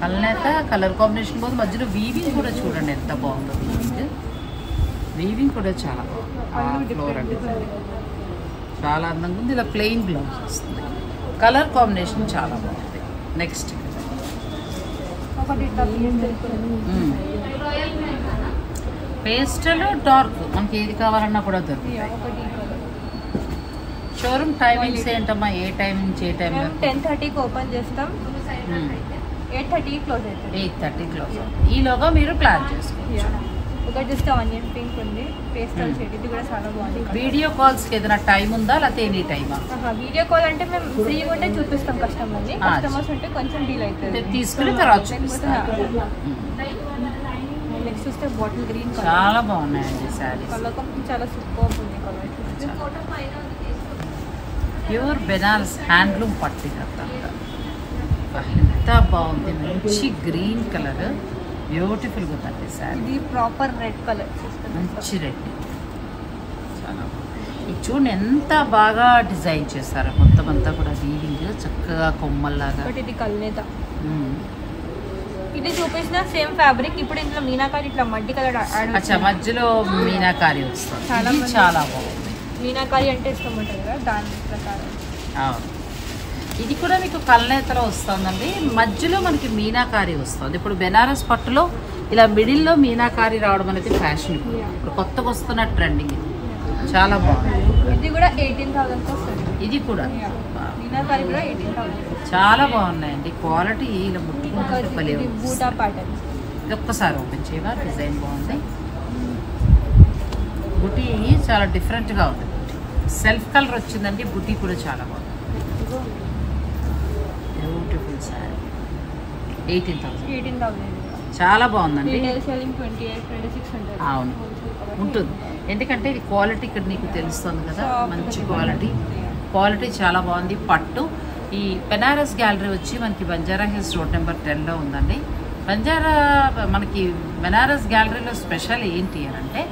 కల్నేత కలర్ కాంబినేషన్ పోదు. మధ్యలో వీవింగ్ కూడా చూడండి ఎంత బాగుందో. వీవింగ్ కూడా చాలా బాగుంది. ఫ్లోర్ అంటే చాలా అందంగా ఉంది. ఇలా ప్లెయిన్ బ్లౌజ్ వస్తుంది. కలర్ కాంబినేషన్ చాలా బాగుంది. నెక్స్ట్ పేస్టల్ డార్క్ మనకి ఏది కావాలన్నా కూడా దొరుకుతాయి. షోరూమ్ టైమింగ్స్ ఏంటమ్మా? ఏ టైం నుంచి ఏ టైం? 10:30కి ఓపెన్ చేస్తాం, 8:30 క్లోజ్ అవుతుంది. 8:30 క్లోజ్ అవుతుంది. ఈలోగా మీరు ప్లాన్ చేసుకోవచ్చు. ఒక జస్ట్ ఆనియన్ పింక్ ఉంది, పేస్టల్ షేడ్. ఇది కూడా చాలా బాగుంది. వీడియో కాల్స్కి ఏదైనా టైం ఉందా లేకపోతే ఎనీ టైమా? వీడియో కాల్ అంటే మేము ఫ్రీగా ఉంటే చూపిస్తాం కస్టమర్ని. కస్టమర్స్ ఉంటే కొంచెం డీల్ అవుతుంది. తీసుకుని తర్వాత చూపిస్తాను. నెక్స్ట్ చూస్తే బాటిల్ గ్రీన్ చాలా బాగున్నాయండి శారీస్. కలర్ కాంబినేషన్ చాలా సూపర్ ఉంది. కలర్ ప్యూర్ బెనారస్ హ్యాండ్లూమ్ పట్టి కదా, ఎంత బాగుంది. మంచి గ్రీన్ కలర్, బ్యూటిఫుల్గా ఉందండి శారీ. ఇది ప్రాపర్ రెడ్ కలర్, మంచి రెడ్. చాలా బాగుంది. ఇది చూడండి ఎంత బాగా డిజైన్ చేస్తారు. మొత్తం అంతా కూడా వీవింగ్ చక్కగా కొమ్మల్లాగా. ఇది కల్నేత. ఇది చూపించిన సేమ్ ఫ్యాబ్రిక్. ఇప్పుడు ఇందులో మీనాకారి ఇట్లా మల్టీ కలర్ అచ్చా, మధ్యలో మీనాకారి వస్తుంది. చాలా బాగుంది. మీనాకారి అంటే ఇష్టం ఉంటుంది కదా, దాని ప్రకారం. ఇది కూడా మీకు కల్నేతలో వస్తుందండి. మధ్యలో మనకి మీనాకారి వస్తుంది. ఇప్పుడు బెనారస్ పట్టులో ఇలా మిడిల్లో మీనాకారి రావడం అనేది ఫ్యాషన్. ఇప్పుడు కొత్తగా వస్తున్న ట్రెండింగ్. చాలా బాగుంది. ఇది కూడా 18,000 వస్తుంది. ఇది కూడా మీనాకారి కూడా 18,000. చాలా బాగున్నాయండి. క్వాలిటీ ఇలా ముట్టుకుంటే బూటా ప్యాటర్న్. ఇది ఒక్కసారి ఓపెన్ చేయవా? డిజైన్ బాగుంది. బుటీ చాలా డిఫరెంట్గా ఉంది. సెల్ఫ్ కలర్ వచ్చిందండి. బుటీ కూడా చాలా బాగుంది. బ్యూటిఫుల్ శారీ. 18,000. చాలా బాగుందండి. అవును ఉంటుంది. ఎందుకంటే ఇది క్వాలిటీ ఇక్కడ నీకు తెలుస్తుంది కదా, మంచి క్వాలిటీ చాలా బాగుంది. పట్టు. ఈ బెనారస్ గ్యాలరీ వచ్చి మనకి బంజారా హిల్స్ రోడ్ నెంబర్ 10లో ఉందండి. మనకి బెనారస్ గ్యాలరీలో స్పెషల్ ఏంటి అని అంటే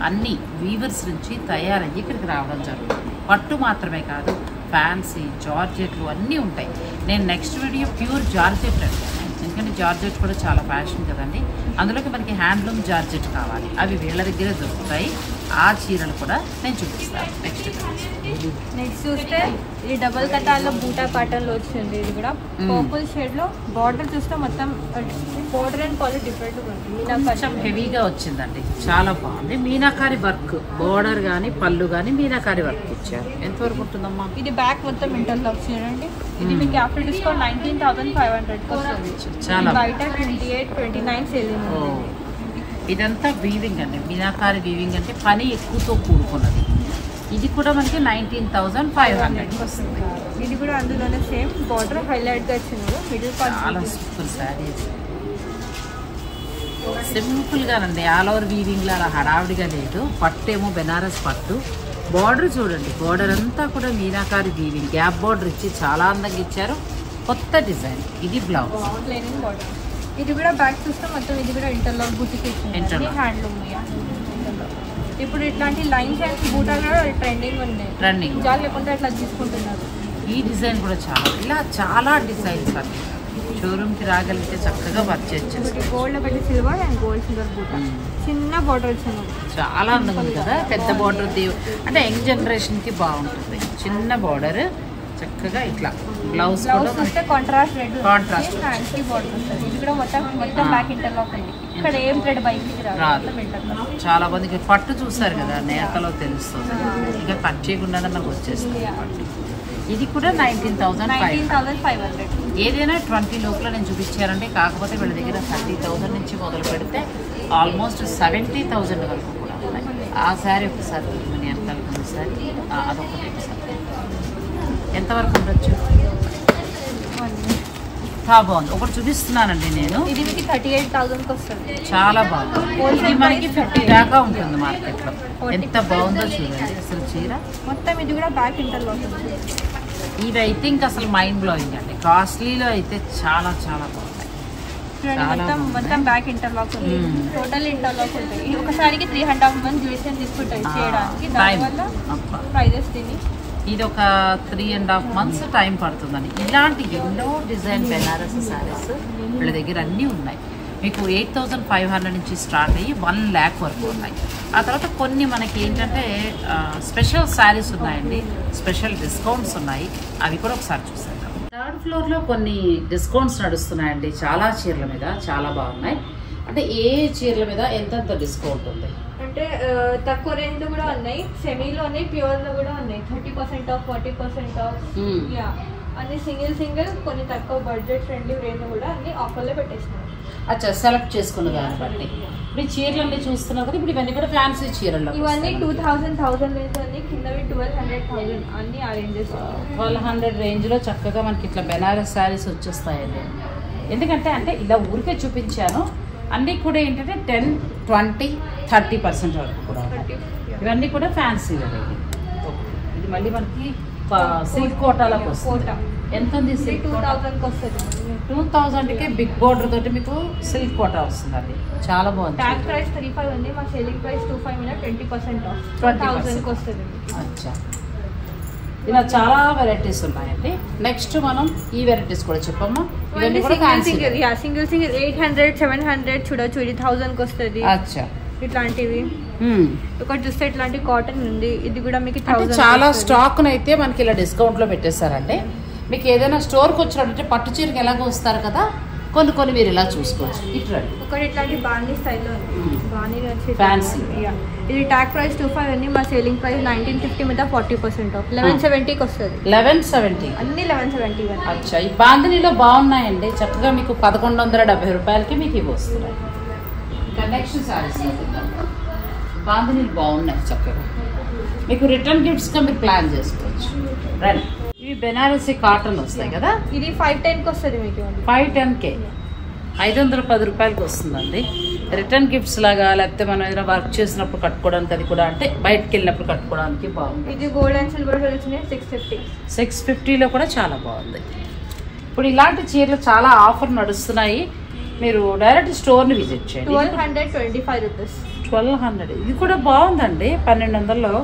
అన్ని వీవర్స్ నుంచి తయారయ్యి ఇక్కడికి రావడం జరుగుతుంది. పట్టు మాత్రమే కాదు, ఫ్యాన్సీ జార్జెట్లు అన్నీ ఉంటాయి. నేను నెక్స్ట్ వీడియో ప్యూర్ జార్జెట్ అండి, ఎందుకంటే జార్జెట్ కూడా చాలా ఫ్యాషన్ కదండి. అందులోకి మనకి హ్యాండ్లూమ్ జార్జెట్ కావాలి, అవి వీళ్ళ దగ్గరే దొరుకుతాయి. ఆ చీరలు కూడా నేను చూపిస్తాను. నెక్స్ట్ చూస్తే ఇది డబల్ కటాల్లో బూటా ప్యాటర్న్లో వచ్చింది. ఇది కూడా పర్పుల్ షేడ్లో. బార్డర్ చూస్తే మొత్తం బార్డర్ అండ్ క్వాలిటీ డిఫరెంట్గా ఉంటుంది. కొంచెం హెవీగా వచ్చిందండి, చాలా బాగుంది. మీనాకారి వర్క్, బార్డర్ కానీ పళ్ళు కానీ మీనాకారి వర్క్ ఇచ్చారు. ఎంతవరకు ఉంటుందమ్మా? ఇది బ్యాక్ మొత్తం ఇంటర్లాక్ చూడండి. ఇది మీకు ఆఫ్టర్ డిస్కౌంట్ 19,500 వస్తుంది. చాలా బయట 28-29 సేలింగ్. ఇదంతా వీవింగ్ అండి. మీనాకారి వీవింగ్ అంటే పని ఎక్కువతో కూడుకున్నది. ఇది కూడా మనకి 19,500 వస్తుంది. ఇది కూడా అందులోనే సేమ్ బార్డర్ హైలైట్గా వచ్చింది. మిడిల్ పార్ట్ చాలా సూపర్ శారీస్. సింపుల్గానండి, ఆల్ ఓవర్ వీవింగ్లో అలా హడావిడిగా లేదు. పట్టు ఏమో బెనారస్ పట్టు. బార్డర్ చూడండి, బార్డర్ అంతా కూడా మీనాకారి వీవింగ్, గ్యాప్ బార్డర్ ఇచ్చి చాలా అందంగా ఇచ్చారు. కొత్త డిజైన్. ఇది బ్లౌజ్. Plain border. ఇది కూడా బ్యాక్ చూస్తే మొత్తం ఇది కూడా ఇంటర్లాక్ బుటీకి ఇచ్చింది. హ్యాండ్లూమ్. ఇప్పుడు ఇట్లాంటి లైన్స్ అండ్ బూటా కూడా ట్రెండింగ్ ఉంది. జాల్ లేకుండా ఇట్లా తీసుకుంటున్నారు. ఈ డిజైన్ కూడా చాలా డిజైన్స్ అవి షోరూమ్కి రాగలిగితే చక్కగా పర్చేజ్ చేస్తారు. గోల్డ్ పెట్టి సిల్వర్ అండ్ గోల్డ్ సిల్వర్ బూటా. చిన్న బార్డర్ వచ్చింది, చాలా అందంగా ఉంది కదా. పెద్ద బార్డర్ అంటే యంగ్ జనరేషన్కి బాగుంటుంది. చిన్న బార్డర్ చక్కగా ఇట్లా బ్లౌజ్ చూస్తే కాంట్రాస్ట్ రెడ్ కాంట్రాస్ట్ హ్యాండ్స్ కి బార్డర్ వస్తుంది. ఇది కూడా మొత్తం బ్యాక్ ఇంటర్లాక్ ఉంది. ఇక్కడ ఏం థ్రెడ్ బయటికి రాదు. చాలా మందికి పట్టు చూసారు కదా నేతలో తెలుస్తుంది, ఇంకా కట్ చేయకుండా నాకు వచ్చేస్తుంది పట్టు. ఇది కూడా 19,500. ఏదైనా 20 లోపల నేను చూపించారంటే, కాకపోతే వీళ్ళ దగ్గర 30,000 నుంచి మొదలు పెడితే ఆల్మోస్ట్ 70,000 వరకు కూడా ఉన్నాయి. ఆ శారీ ఒకసారి మన వెనకాల శారీ అదొకటి ఒకసారి ఎంతవరకు ఉండొచ్చు? చాలా బాగుంది. ఒకటి చూపిస్తున్నానండి నేను. ఇది మీకు 38,000కి వస్తుంది. చాలా బాగుంది. ఇది మనకి 50 దాకా ఉంటుంది మార్కెట్లో. ఎంత బాగుందో చూడండి అసలు చీర మొత్తం. ఇది కూడా బ్యాక్ ఇంటర్లాక్ ఉంది. ఇవి అయితే ఇంకా అసలు మైండ్ బ్లోయింగ్ అండి. కాస్ట్లీలో అయితే చాలా చాలా బాగున్నాయి. మొత్తం బ్యాక్ ఇంటర్లాక్ ఉంది. టోటల్ ఇంటర్లాక్ ఉంటాయి. ఒకసారికి 3.5 months డ్యూరేషన్ తీసుకుంటాయి చేయడానికి. దానివల్ల ప్రైజెస్ తిని ఇది ఒక 3.5 months టైం పడుతుందని. ఇలాంటి ఎన్నో డిజైన్ బెనారస్ శారీస్ వీళ్ళ దగ్గర అన్నీ ఉన్నాయి. మీకు 8,500 నుంచి స్టార్ట్ అయ్యి 1 lakh వరకు ఉన్నాయి. ఆ తర్వాత కొన్ని మనకి ఏంటంటే స్పెషల్ శారీస్ ఉన్నాయండి, స్పెషల్ డిస్కౌంట్స్ ఉన్నాయి. అవి కూడా ఒకసారి చూసేద్దాం. 3rd floorలో కొన్ని డిస్కౌంట్స్ నడుస్తున్నాయండి. చాలా చీరల మీద చాలా బాగున్నాయి. అంటే ఏ చీరల మీద ఎంత డిస్కౌంట్ ఉంది అంటే తక్కువ రేంజ్ కూడా ఉన్నాయి, సెమీలోనే ప్యూర్లో కూడా ఉన్నాయి. 30% ఆఫ్, 40% ఆఫ్. అన్ని సింగిల్ కొన్ని తక్కువ బడ్జెట్ ఫ్రెండ్లీ రేంజ్ కూడా అన్ని ఆఫర్లో పెట్టేసినారు. అచ్చా, సెలెక్ట్ చేసుకున్న దాన్ని బట్టి. ఇప్పుడు చీరలు అన్నీ చూస్తున్నారు కదా, ఇప్పుడు ఇవన్నీ కూడా ఫ్యాన్సీ చీరలు. ఇవన్నీ 2,000 రేంజ్ అన్ని, కిందవి 1,200 అన్ని ఆ రేంజెస్. 1,200 రేంజ్లో చక్కగా మనకి ఇట్లా బెనారస్ శారీస్ వచ్చేస్తాయండి. ఎందుకంటే అంటే ఇలా ఊరికే చూపించాను. అన్నీ కూడా ఏంటంటే 10, 20, 30% వరకు కూడా. ఇవన్నీ కూడా ఫ్యాన్సీ వెరైటీ. ఇది మళ్ళీ మనకి సిల్క్ కోటాలకు వస్తుంది. ఎంత ఉంది? 2,000కి వస్తుంది. 2,000కి బిగ్ బోర్డర్ తోటి మీకు సిల్క్ కోటా వస్తుంది. అది చాలా బాగుంది. ట్యాగ్ ప్రైస్ 35 ఉంది, మా సెల్లింగ్ ప్రైస్ 25 మీద 20% ఆఫ్ 20,000కి వస్తుంది. అచ్చా, ఇలా చాలా వెరైటీస్ ఉన్నాయండి. నెక్స్ట్ మనం ఈ వెరైటీస్ కూడా చెప్పమ్మా. ఇవన్నీ కూడా సింగిల్ 800, 700 చూడొచ్చు. ఇది 1000కి వస్తుంది. అచ్చా, ఇట్లాంటివి ఒకటి చూస్తే ఇట్లాంటి కాటన్ ఉంది. ఇది కూడా మీకు చాలా స్టాక్ అయితే మనకి ఇలా డిస్కౌంట్ లో పెట్టేస్తారంటే, మీకు ఏదైనా స్టోర్కి వచ్చినట్టు పట్టు చీరకి ఎలాగో వస్తారు కదా, కొన్ని మీరు ఇలా చూసుకోవచ్చు. ఒకటి ఇట్లాంటి బాండీ స్టైల్లో ఫ్యాన్సీ. ఇది ట్యాగ్ ప్రైస్ 25 ఉంది, మా సేలింగ్ ప్రైస్ 1950 మీద 40% ఆఫ్ 1170కి వస్తుంది. 1170 అన్ని 1170. అచ్చా, ఈ బాందినీలో బాగున్నాయండి. చక్కగా మీకు 1,170 రూపాయలకి మీకు ఇవి వస్తున్నాయి. ఇంకా నెక్స్ట్ సారీస్ బాందినీలు బాగున్నాయి చక్కగా. మీకు రిటర్న్ గిఫ్ట్స్గా మీరు ప్లాన్ చేసుకోవచ్చు. రండి, ఇవి బెనారసీ కాటన్ వస్తాయి కదా. ఇది 510కి వస్తుంది మీకు. 510K 510 రూపాయలకి వస్తుందండి. రిటర్న్ గిఫ్ట్స్ లాగా, లేకపోతే మనం ఏదైనా వర్క్ చేసినప్పుడు కట్టుకోవడానికి, అది కూడా అంటే బయటకు వెళ్ళినప్పుడు కట్టుకోవడానికి బాగుంది. ఇది గోల్డ్ అండ్ సిల్వర్ వచ్చినాయి 650. 650లో కూడా చాలా బాగుంది. ఇప్పుడు ఇలాంటి చీరలు చాలా ఆఫర్ నడుస్తున్నాయి. మీరు డైరెక్ట్ స్టోర్ని విజిట్ చేయండి. 1,225 రూపీస్. 1,200. ఇది కూడా బాగుందండి. 1,200లో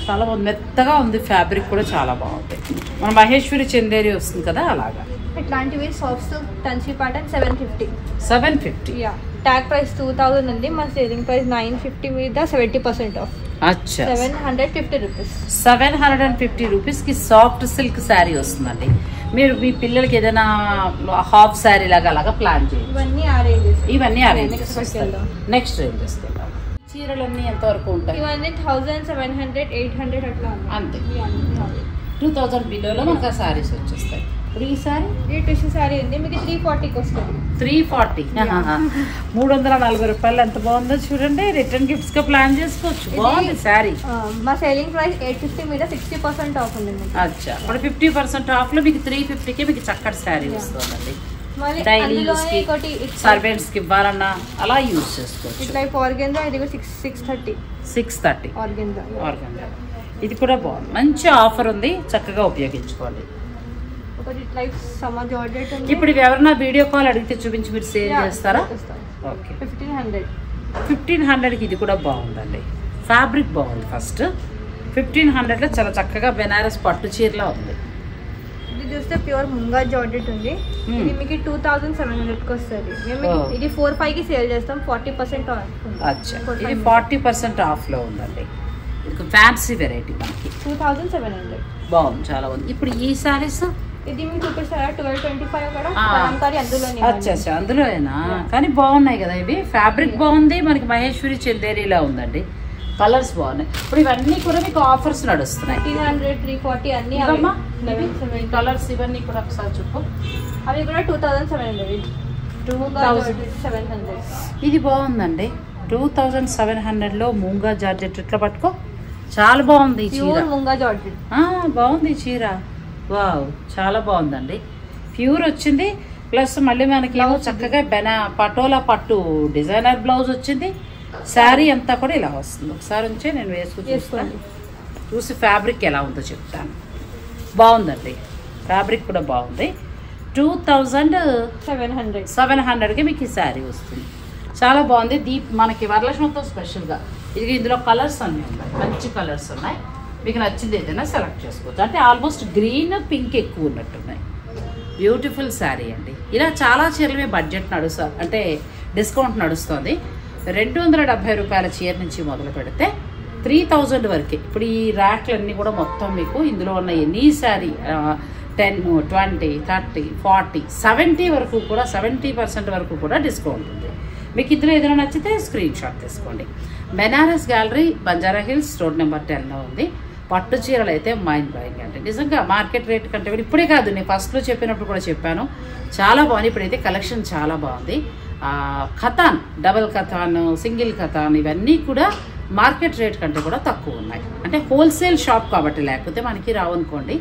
చాలా బాగుంది. మెత్తగా ఉంది. ఫ్యాబ్రిక్ కూడా చాలా బాగుంది. మన మహేశ్వరి చందేరి వస్తుంది కదా, అలాగా. ఇట్లాంటివి సాఫ్ట్ టంచీ ప్యాటర్న్ 750. 750. ట్యాగ్ ప్రైస్ 2,000 ఉంది, మా సేలింగ్ ప్రైస్ 950 మీద 70% ఆఫ్. అచ్చా, 750 రూపీస్. 750 రూపీస్కి సాఫ్ట్ సిల్క్ శారీ వస్తుందండి. మీరు మీ పిల్లలకి ఏదైనా హాఫ్ శారీ లాగా అలాగా ప్లాన్ చేయండి. ఇవన్నీ అరేంజెస్. నెక్స్ట్ రేంజెస్ చీరలన్నీ ఎంతవరకు ఉంటాయి? ఇవన్నీ 1,700, 800 అట్లా అంతే. 2,000 బిలోలో మనకు ఆ శారీస్ వచ్చేస్తాయి. ఇప్పుడు ఈ శారీ, ఈ టిష్యూ శారీ ఉంది, మీకు 340కి వస్తుంది. 340, 340 రూపాయలు. ఎంత బాగుందో చూడండి. రిటర్న్ గిఫ్ట్స్ గా ప్లాన్ చేసుకోవచ్చు. బాగుంది శారీ. మా సేలింగ్ ప్రైస్ 850 మీద 60% ఆఫ్ ఉంది. అచ్చా, ఇప్పుడు 50% ఆఫ్ లో మీకు 350కి మీకు చక్కటి శారీ వస్తుందండి. డైలీ యూస్ కి, సర్వెంట్స్ కి ఇవ్వాలన్నా అలా యూజ్ చేసుకోవచ్చు. ఇట్లా ఆర్గెంజా, ఇది 630. ఆర్గెంజా. ఇది కూడా బాగుంది. మంచి ఆఫర్ ఉంది, చక్కగా ఉపయోగించుకోవాలి. ఇప్పుడు ఇవి ఎవరన్నా వీడియో కాల్ అడిగితే చూపించి మీరు సేల్ చేస్తారా? ఓకే, 1500కి ఇది కూడా బాగుందండి. ఫ్యాబ్రిక్ బాగుంది. ఫస్ట్ 1500లో చాలా చక్కగా బెనారస్ పట్టు చీరలా ఉంది. ఇది చూస్తే ప్యూర్ ముంగా జార్జెట్ ఉంది. ఇది మీకు 2,700కి వస్తుంది. మేము ఇది 4,500కి సేల్ చేస్తాం. 40% ఆఫ్. అచ్చా, ఇది 40% ఆఫ్ లో ఉందండి. ఇది ఫ్యాన్సీ వెరైటీ మనకి 2,700. బాగుంది, చాలా బాగుంది. ఇప్పుడు ఈ సారీస్ ఇది మీకు చూపిస్తారా 1225 కూడా కలంకారీ అందులోనే. అచ్చా అందులోనేనా? కానీ బాగున్నాయి కదా ఇవి. ఫ్యాబ్రిక్ బాగుంది, మనకి మహేశ్వరి చందేరిలా ఉందండి. కలర్స్ బాగున్నాయి. ఇప్పుడు ఇవన్నీ కూడా మీకు ఆఫర్స్ నడుస్తున్నాయి. 300 340 అన్ని కలర్స్ ఇవన్నీ కూడా ఒకసారి చెప్పు. అవి కూడా 2700. 2700 ఇది బాగుందండి. 2700లో మూంగా జార్జెట్ ఇట్లా పట్టుకో, చాలా బాగుంది ఈ చీర. మూంగా జార్జెట్ బాగుంది ఈ చీర. వావ్ చాలా బాగుందండి. ప్యూర్ వచ్చింది, ప్లస్ మళ్ళీ మనకి ఏమో చక్కగా పటోలా పట్టు డిజైనర్ బ్లౌజ్ వచ్చింది. శారీ అంతా కూడా ఇలా వస్తుంది. ఒకసారి ఉంచి నేను వేసుకోండి, చూసి ఫ్యాబ్రిక్ ఎలా ఉందో చెప్తాను. బాగుందండి, ఫ్యాబ్రిక్ కూడా బాగుంది. 2700కి మీకు ఈ శారీ వస్తుంది. చాలా బాగుంది. మనకి వరలక్ష్మితో స్పెషల్గా ఇది ఇందులో కలర్స్ అన్నీ ఉన్నాయి, మంచి కలర్స్ ఉన్నాయి. మీకు నచ్చింది ఏదైనా సెలెక్ట్ చేసుకోవచ్చు. అంటే ఆల్మోస్ట్ గ్రీన్ పింక్ ఎక్కువ ఉన్నట్టున్నాయి. బ్యూటిఫుల్ శారీ అండి. ఇలా చాలా చీరలు బడ్జెట్ అంటే డిస్కౌంట్ నడుస్తుంది. 270 రూపాయల చీర నుంచి మొదలు పెడితే 3000 వరకే. ఇప్పుడు ఈ ర్యాక్లన్నీ కూడా మొత్తం మీకు ఇందులో ఉన్న ఎనీ శారీ 10, 20, 30, 40, 70 వరకు కూడా 70% వరకు కూడా డిస్కౌంట్ ఉంది. మీకు ఇందులో ఏదైనా నచ్చితే స్క్రీన్ షాట్ తీసుకోండి. Banaras gallery, Banjara hills, road number 10లో ఉంది. పట్టు చీరలు అయితే మైండ్ బ్లోయింగ్ అంటే నిజంగా మార్కెట్ రేట్ కంటే కూడా ఇప్పుడే కాదు, నేను ఫస్ట్లో చెప్పినప్పుడు కూడా చెప్పాను, చాలా బాగుంది. ఇప్పుడైతే కలెక్షన్ చాలా బాగుంది. ఖతాన్, డబల్ ఖతాన్, సింగిల్ ఖతాన్ ఇవన్నీ కూడా మార్కెట్ రేట్ కంటే కూడా తక్కువ ఉన్నాయి. అంటే హోల్సేల్ షాప్ కాబట్టి, లేకపోతే మనకి రావనుకోండి.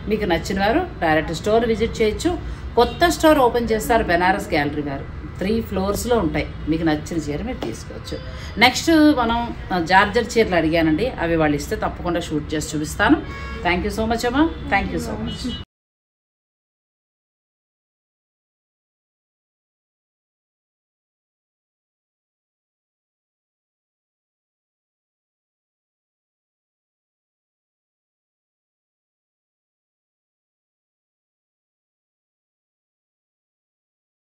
మీకు నచ్చిన వారు డైరెక్ట్ స్టోర్ విజిట్ చేయొచ్చు. కొత్త స్టోర్ ఓపెన్ చేస్తారు బెనారస్ గ్యాలరీ వారు. 3 ఫ్లోర్స్లో ఉంటాయి. మీకు నచ్చిన చీర మీరు తీసుకోవచ్చు. నెక్స్ట్ మనం జార్జర్ చీరలు అడిగానండి, అవి వాళ్ళు ఇస్తే తప్పకుండా షూట్ చేసి చూపిస్తాను. థ్యాంక్ యూ సో మచ్ అమ్మా. Thank you so much.